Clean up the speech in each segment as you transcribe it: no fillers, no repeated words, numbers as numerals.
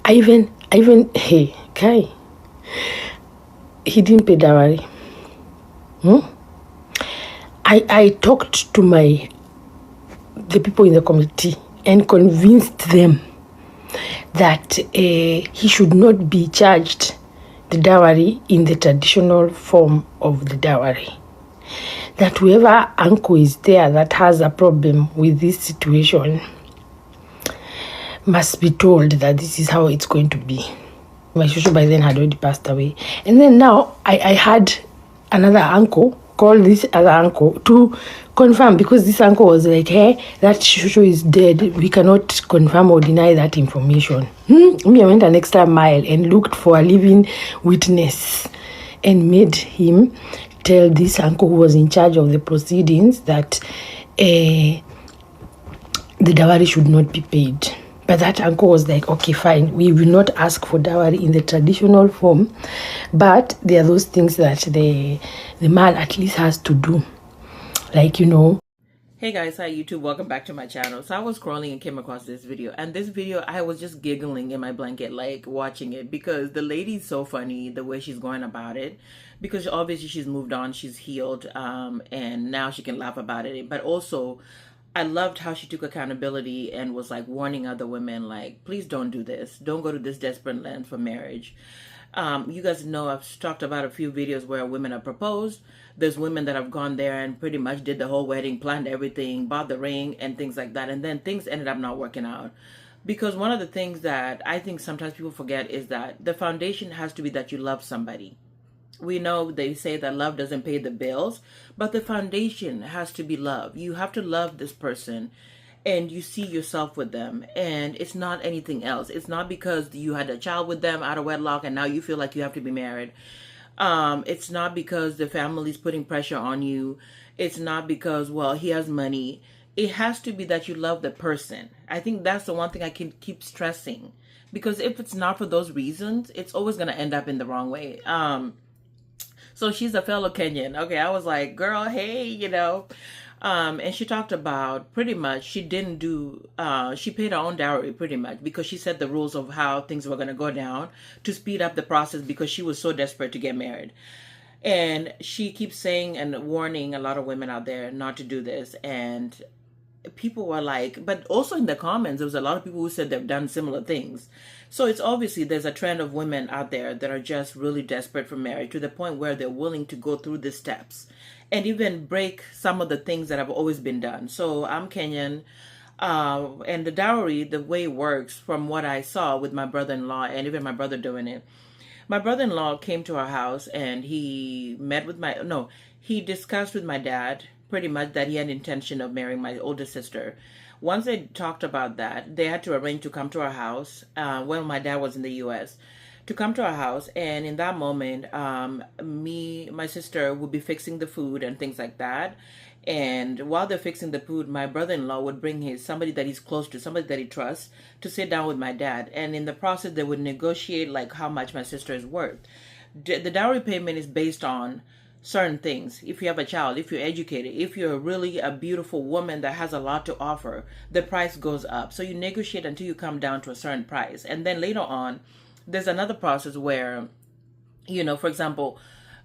hey, Kai, he didn't pay dowry. I talked to the people in the committee and convinced them that he should not be charged the dowry in the traditional form of the dowry. That whoever uncle is there that has a problem with this situation must be told that this is how it's going to be. My shushu by then had already passed away. And then now I had another uncle call this other uncle to confirm, because this uncle was like, hey, that shushu is dead. We cannot confirm or deny that information. Me, I went an extra mile and looked for a living witness and made him tell this uncle who was in charge of the proceedings that the dowry should not be paid. But that uncle was like, okay, fine, we will not ask for dowry in the traditional form, but there are those things that the man at least has to do. Like, Hey guys, hi YouTube, welcome back to my channel. So I was scrolling and came across this video, and this video I was just giggling in my blanket, like watching it, because the lady's so funny the way she's going about it, because obviously she's moved on, she's healed, and now she can laugh about it. But also I loved how she took accountability and was like warning other women, like, please don't do this, don't go to this desperate length for marriage. You guys know I've talked about a few videos where women have proposed. There's women that have gone there and pretty much did the whole wedding, planned everything, bought the ring and things like that. And then things ended up not working out. Because one of the things that I think sometimes people forget is that the foundation has to be that you love somebody. We know they say that love doesn't pay the bills, but the foundation has to be love. You have to love this person and you see yourself with them, and it's not anything else. It's not because you had a child with them out of wedlock and now you feel like you have to be married. It's not because the family's putting pressure on you. It's not because, well, he has money. It has to be that you love the person. I think that's the one thing I can keep stressing, because if it's not for those reasons, it's always going to end up in the wrong way. So she's a fellow Kenyan. Okay, I was like, girl, hey, and she talked about pretty much she didn't do, she paid her own dowry pretty much because she set the rules of how things were going to go down to speed up the process because she was so desperate to get married. And she keeps saying and warning a lot of women out there not to do this. And people were like, but also in the comments, there was a lot of people who said they've done similar things. So it's obviously there's a trend of women out there that are just really desperate for marriage to the point where they're willing to go through the steps and even break some of the things that have always been done. So I'm Kenyan, and the dowry, the way it works from what I saw with my brother-in-law and even my brother doing it. My brother-in-law came to our house and he discussed with my dad pretty much that he had intention of marrying my older sister. Once they talked about that, they had to arrange to come to our house when my dad was in the U.S. to come to our house. And in that moment, my sister would be fixing the food and things like that. And while they're fixing the food, my brother-in-law would bring somebody that he's close to, somebody that he trusts, to sit down with my dad. And in the process, they would negotiate like how much my sister is worth. The dowry payment is based on certain things. If you have a child, if you're educated, if you're really a beautiful woman that has a lot to offer, the price goes up. So you negotiate until you come down to a certain price. And then later on, there's another process where, for example,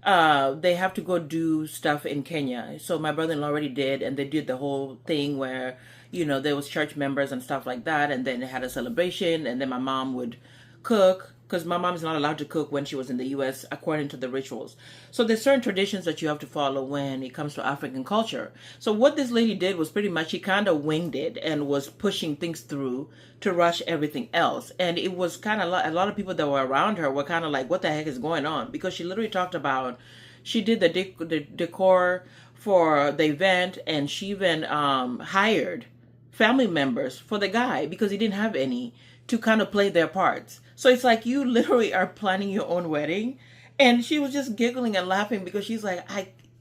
they have to go do stuff in Kenya. So my brother-in-law already did, and they did the whole thing where, there was church members and stuff like that. And then they had a celebration, and then my mom would cook, because my mom is not allowed to cook when she was in the U.S. according to the rituals. So there's certain traditions that you have to follow when it comes to African culture. So what this lady did was pretty much she kind of winged it and was pushing things through to rush everything else. And it was kind of a lot of people that were around her were kind of like, what the heck is going on? Because she literally talked about, she did the decor for the event, and she even hired family members for the guy because he didn't have any to kind of play their parts. So it's like you literally are planning your own wedding. And she was just giggling and laughing because she's like,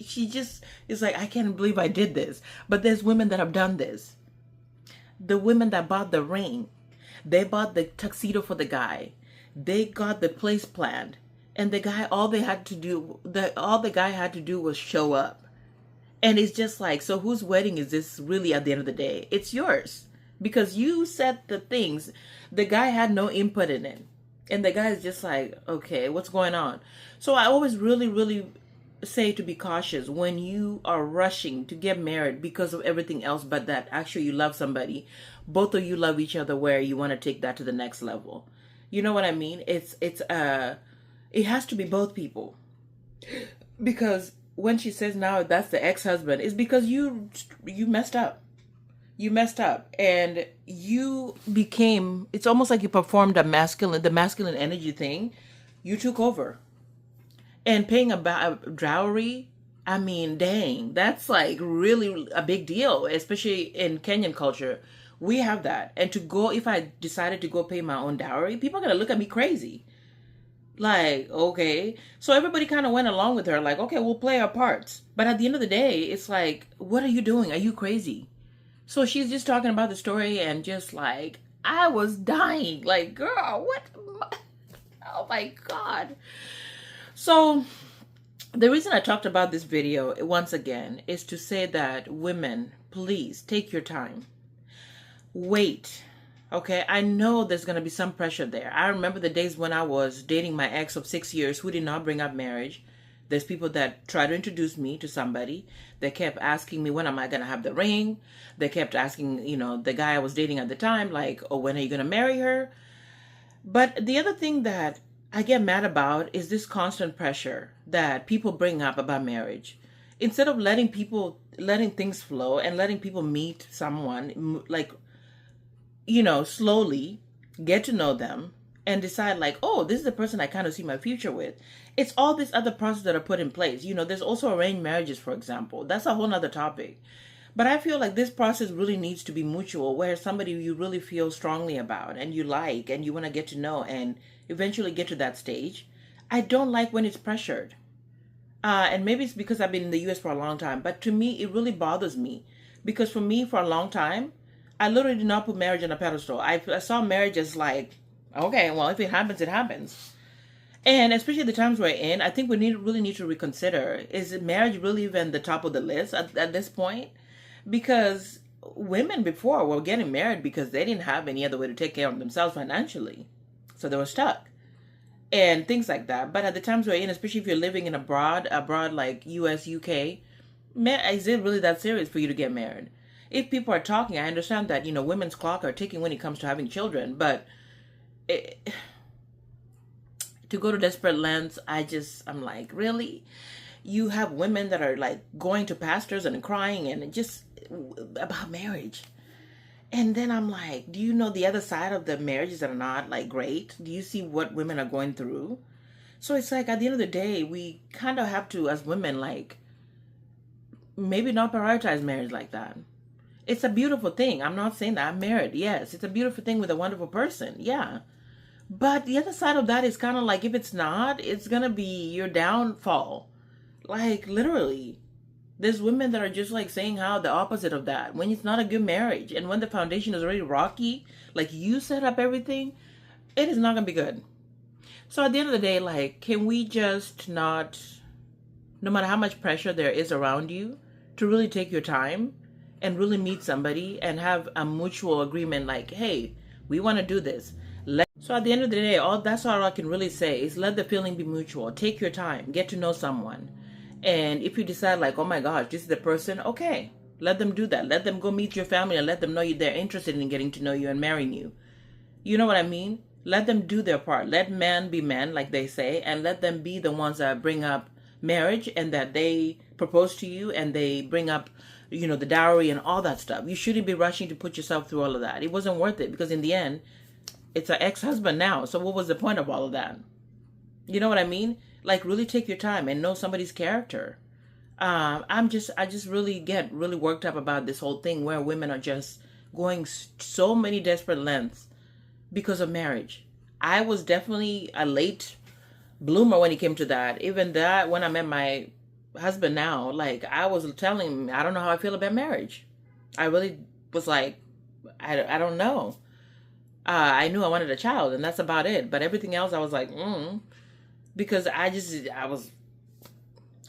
she just is like, I can't believe I did this. But there's women that have done this. The women that bought the ring, they bought the tuxedo for the guy. They got the place planned. And the guy, all the guy had to do was show up. And it's just like, so whose wedding is this really at the end of the day? It's yours. because you said the things. The guy had no input in it. And the guy is just like, okay, what's going on? So I always really, really say to be cautious when you are rushing to get married because of everything else, but that actually you love somebody. Both of you love each other where you want to take that to the next level. You know what I mean? It has to be both people. Because when she says now that's the ex-husband, it's because you messed up. You messed up and you became, it's almost like you performed the masculine energy thing. You took over. And paying a dowry, I mean, dang, that's like really a big deal, especially in Kenyan culture. We have that. And to go, if I decided to go pay my own dowry, people are going to look at me crazy. Like, okay. So everybody kind of went along with her, like, okay, we'll play our parts. But at the end of the day, it's like, what are you doing? Are you crazy? So she's just talking about the story and just like, I was dying. Like, girl, what? Oh my God. So the reason I talked about this video once again is to say that women, please take your time. Wait. Okay, I know there's going to be some pressure there. I remember the days when I was dating my ex of 6 years who did not bring up marriage. There's people that try to introduce me to somebody. They kept asking me, when am I going to have the ring? They kept asking, the guy I was dating at the time, like, oh, when are you going to marry her? But the other thing that I get mad about is this constant pressure that people bring up about marriage. Instead of letting things flow and letting people meet someone, like, slowly get to know them and decide like, oh, this is the person I kind of see my future with. It's all these other processes that are put in place. There's also arranged marriages, for example. That's a whole nother topic. But I feel like this process really needs to be mutual, where somebody you really feel strongly about and you like and you want to get to know and eventually get to that stage. I don't like when it's pressured. And maybe it's because I've been in the U.S. for a long time, but to me, it really bothers me. Because for me, for a long time, I literally did not put marriage on a pedestal. I saw marriage as like, okay, well, if it happens, it happens. And especially the times we're in, I think we really need to reconsider, is marriage really even the top of the list at this point? Because women before were getting married because they didn't have any other way to take care of themselves financially. So they were stuck. And things like that. But at the times we're in, especially if you're living in abroad like US, UK, is it really that serious for you to get married? If people are talking, I understand that, women's clock are ticking when it comes to having children. But to go to desperate lengths, I'm like, really? You have women that are like going to pastors and crying and just about marriage. And then I'm like, do you know the other side of the marriages that are not like great? Do you see what women are going through? So it's like at the end of the day, we kind of have to, as women, like maybe not prioritize marriage like that. It's a beautiful thing. I'm not saying that I'm married. Yes, it's a beautiful thing with a wonderful person. Yeah. But the other side of that is kind of like, if it's not, it's going to be your downfall. Like, literally. There's women that are just like saying how the opposite of that. When it's not a good marriage and when the foundation is already rocky, like you set up everything, it is not going to be good. So at the end of the day, like, can we just not, no matter how much pressure there is around you, to really take your time and really meet somebody and have a mutual agreement like, hey, we want to do this. So at the end of the day, that's all I can really say is let the feeling be mutual. Take your time. Get to know someone. And if you decide like, oh my gosh, this is the person, okay, let them do that. Let them go meet your family and let them know they're interested in getting to know you and marrying you. You know what I mean? Let them do their part. Let men be men, like they say, and let them be the ones that bring up marriage and that they propose to you and they bring up, the dowry and all that stuff. You shouldn't be rushing to put yourself through all of that. It wasn't worth it because in the end, it's an ex-husband now. So what was the point of all of that? You know what I mean? Like, really take your time and know somebody's character. I just really get really worked up about this whole thing where women are just going so many desperate lengths because of marriage. I was definitely a late bloomer when it came to that. Even that, when I met my husband now, like, I was telling him, I don't know how I feel about marriage. I really was like, I don't know. I knew I wanted a child and that's about it. But everything else, I was like, because I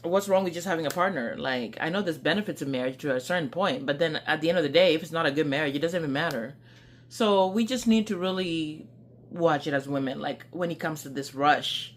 what's wrong with just having a partner? Like, I know there's benefits of marriage to a certain point, but then at the end of the day, if it's not a good marriage, it doesn't even matter. So we just need to really watch it as women. Like, when it comes to this rush